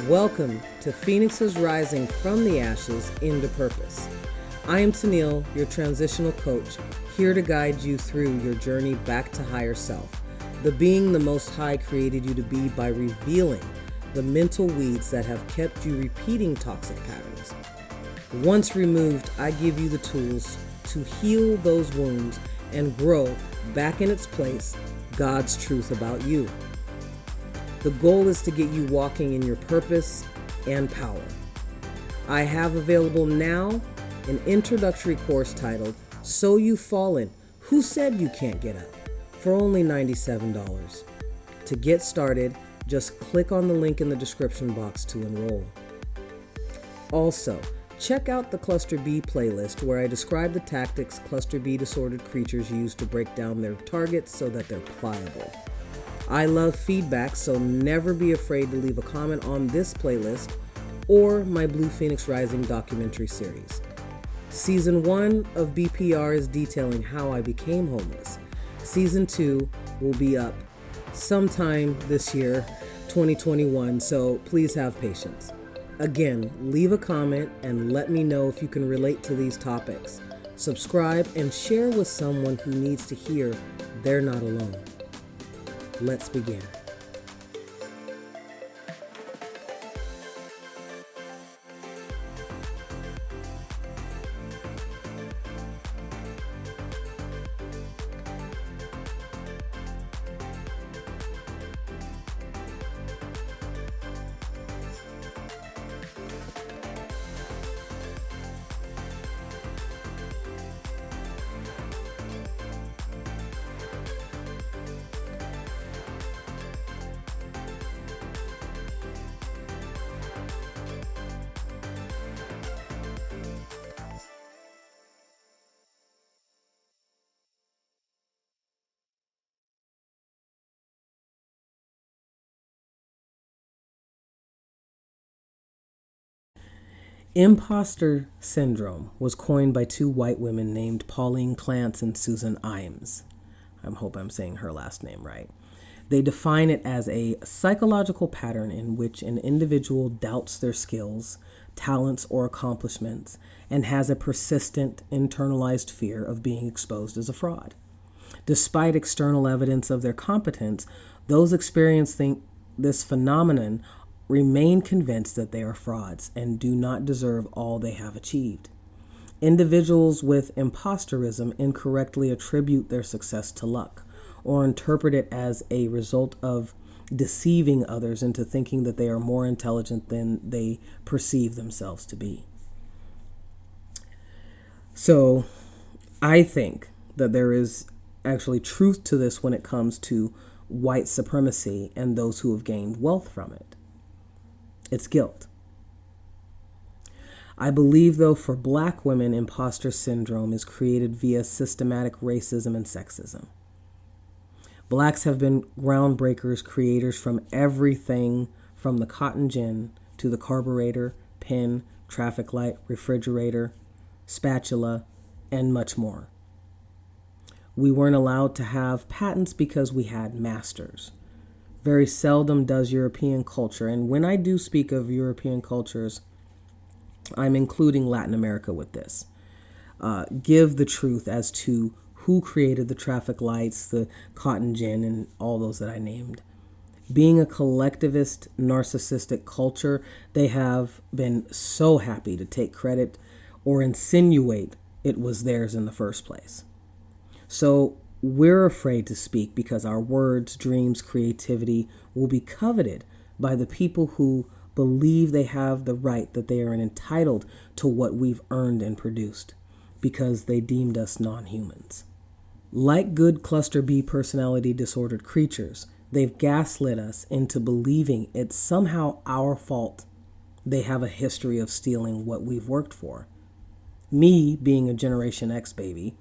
Welcome to Phoenixes Rising from the Ashes into Purpose. I am Tennille, your transitional coach, here to guide you through your journey back to higher self, the being the Most High created you to be by revealing the mental weeds that have kept you repeating toxic patterns. Once removed, I give you the tools to heal those wounds and grow back in its place God's truth about you. The goal is to get you walking in your purpose and power. I have available now an introductory course titled, So You've Fallen, Who Said You Can't Get Up? For only $97. To get started, just click on the link in the description box to enroll. Also, check out the Cluster B playlist where I describe the tactics Cluster B disordered creatures use to break down their targets so that they're pliable. I love feedback, so never be afraid to leave a comment on this playlist or my Blue Phoenix Rising documentary series. Season 1 of BPR is detailing how I became homeless. Season 2 will be up sometime this year, 2021, so please have patience. Again, leave a comment and let me know if you can relate to these topics. Subscribe and share with someone who needs to hear they're not alone. Let's begin. Imposter syndrome was coined by two white women named Pauline Clance and Susan Imes. I hope I'm saying her last name right. They define it as a psychological pattern in which an individual doubts their skills, talents, or accomplishments and has a persistent internalized fear of being exposed as a fraud. Despite external evidence of their competence, those experiencing this phenomenon remain convinced that they are frauds and do not deserve all they have achieved. Individuals with imposterism incorrectly attribute their success to luck or interpret it as a result of deceiving others into thinking that they are more intelligent than they perceive themselves to be. So I think that there is actually truth to this when it comes to white supremacy and those who have gained wealth from it. It's guilt. I believe, though, for Black women, imposter syndrome is created via systematic racism and sexism. Blacks have been groundbreakers, creators from everything from the cotton gin to the carburetor, pen, traffic light, refrigerator, spatula, and much more. We weren't allowed to have patents because we had masters. Very seldom does European culture, and when I do speak of European cultures, I'm including Latin America with this, give the truth as to who created the traffic lights, the cotton gin, and all those that I named. Being a collectivist, narcissistic culture, they have been so happy to take credit or insinuate it was theirs in the first place. So we're afraid to speak because our words, dreams, creativity will be coveted by the people who believe they have the right, that they are entitled to what we've earned and produced because they deemed us non-humans. Like good cluster B personality disordered creatures, they've gaslit us into believing it's somehow our fault they have a history of stealing what we've worked for. Me being a Generation X baby,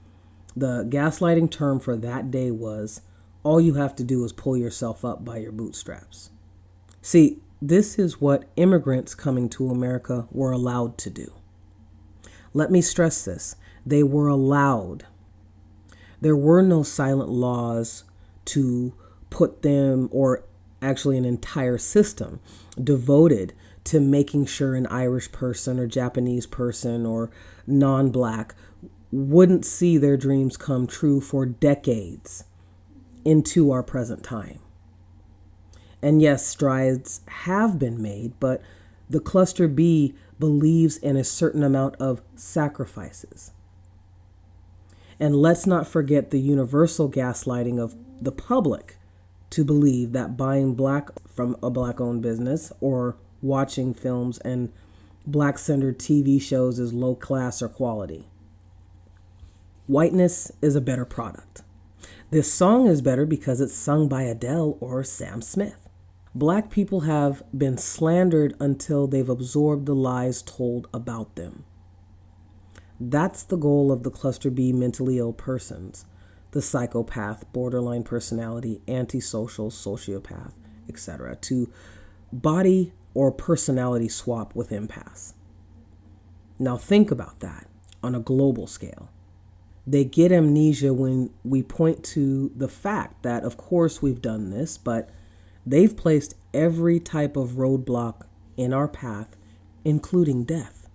the gaslighting term for that day was, all you have to do is pull yourself up by your bootstraps. See, this is what immigrants coming to America were allowed to do. Let me stress this. They were allowed. There were no silent laws to put them, or actually an entire system devoted to making sure an Irish person or Japanese person or non-black wouldn't see their dreams come true for decades into our present time. And yes, strides have been made, but the cluster B believes in a certain amount of sacrifices. And let's not forget the universal gaslighting of the public to believe that buying black from a black-owned business or watching films and black-centered TV shows is low class or quality. Whiteness is a better product. This song is better because it's sung by Adele or Sam Smith. Black people have been slandered until they've absorbed the lies told about them. That's the goal of the cluster B mentally ill persons, the psychopath, borderline personality, antisocial, sociopath, etc., to body or personality swap with empaths. Now think about that on a global scale. They get amnesia when we point to the fact that, of course, we've done this, but they've placed every type of roadblock in our path, including death.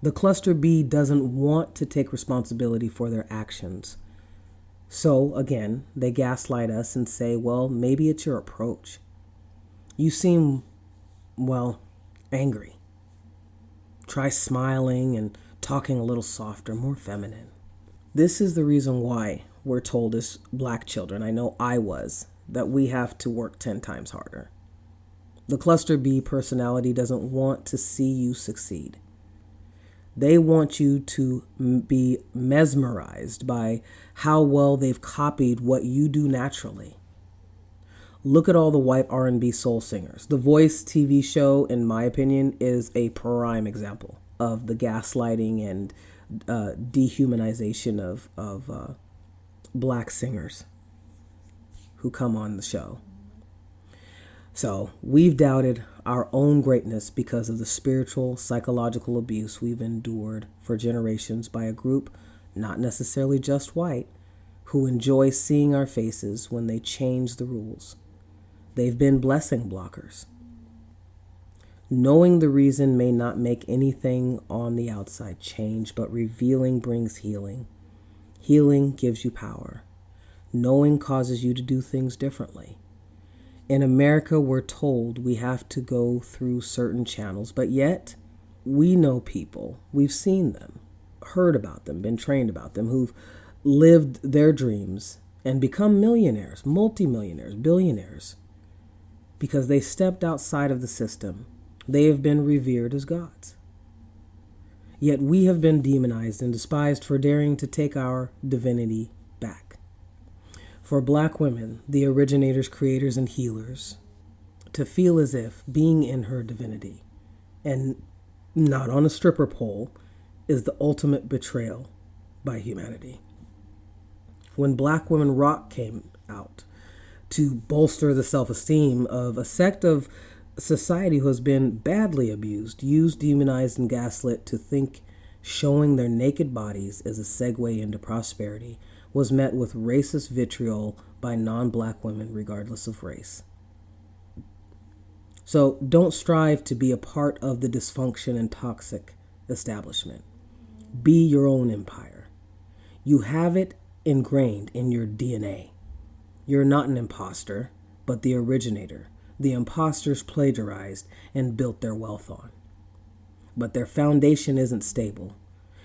The cluster B doesn't want to take responsibility for their actions. So, again, they gaslight us and say, well, maybe it's your approach. You seem, well, angry. Try smiling and talking a little softer, more feminine. This is the reason why we're told as black children, I know I was, that we have to work 10 times harder. The cluster B personality doesn't want to see you succeed. They want you to be mesmerized by how well they've copied what you do naturally. Look at all the white R&B soul singers. The Voice TV show, in my opinion, is a prime example of the gaslighting and dehumanization of black singers who come on the show. So we've doubted our own greatness because of the spiritual, psychological abuse we've endured for generations by a group, not necessarily just white, who enjoy seeing our faces when they change the rules. They've been blessing blockers. Knowing the reason may not make anything on the outside change, but revealing brings healing. Healing gives you power. Knowing causes you to do things differently. In America, we're told we have to go through certain channels, but yet we know people, we've seen them, heard about them, been trained about them, who've lived their dreams and become millionaires, multimillionaires, billionaires, because they stepped outside of the system. They have been revered as gods. Yet we have been demonized and despised for daring to take our divinity back. For black women, the originators, creators, and healers, to feel as if being in her divinity and not on a stripper pole is the ultimate betrayal by humanity. When Black Women Rock came out to bolster the self-esteem of a sect of society who has been badly abused, used, demonized, and gaslit to think showing their naked bodies is a segue into prosperity, was met with racist vitriol by non-black women regardless of race. So don't strive to be a part of the dysfunction and toxic establishment. Be your own empire. You have it ingrained in your DNA. You're not an imposter, but the originator. The imposters plagiarized and built their wealth on. But their foundation isn't stable.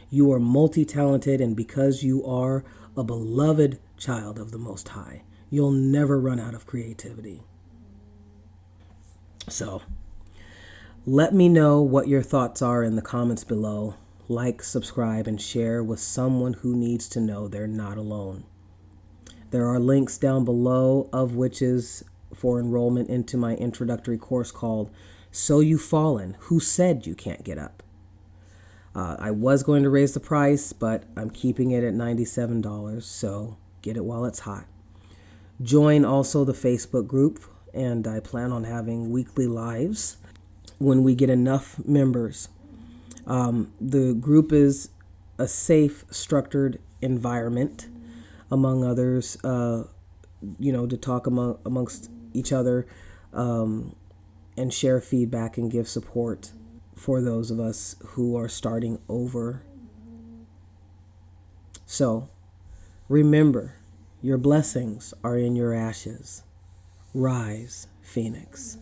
You are multi-talented, and because you are a beloved child of the Most High, you'll never run out of creativity. So, let me know what your thoughts are in the comments below. Like, subscribe, and share with someone who needs to know they're not alone. There are links down below, of which is for enrollment into my introductory course called So You've Fallen, Who Said You Can't Get Up? I was going to raise the price, but I'm keeping it at $97, so get it while it's hot. Join also the Facebook group, and I plan on having weekly lives when we get enough members. The group is a safe, structured environment, among others, to talk amongst each other, and share feedback and give support for those of us who are starting over. So, remember, your blessings are in your ashes. Rise, Phoenix.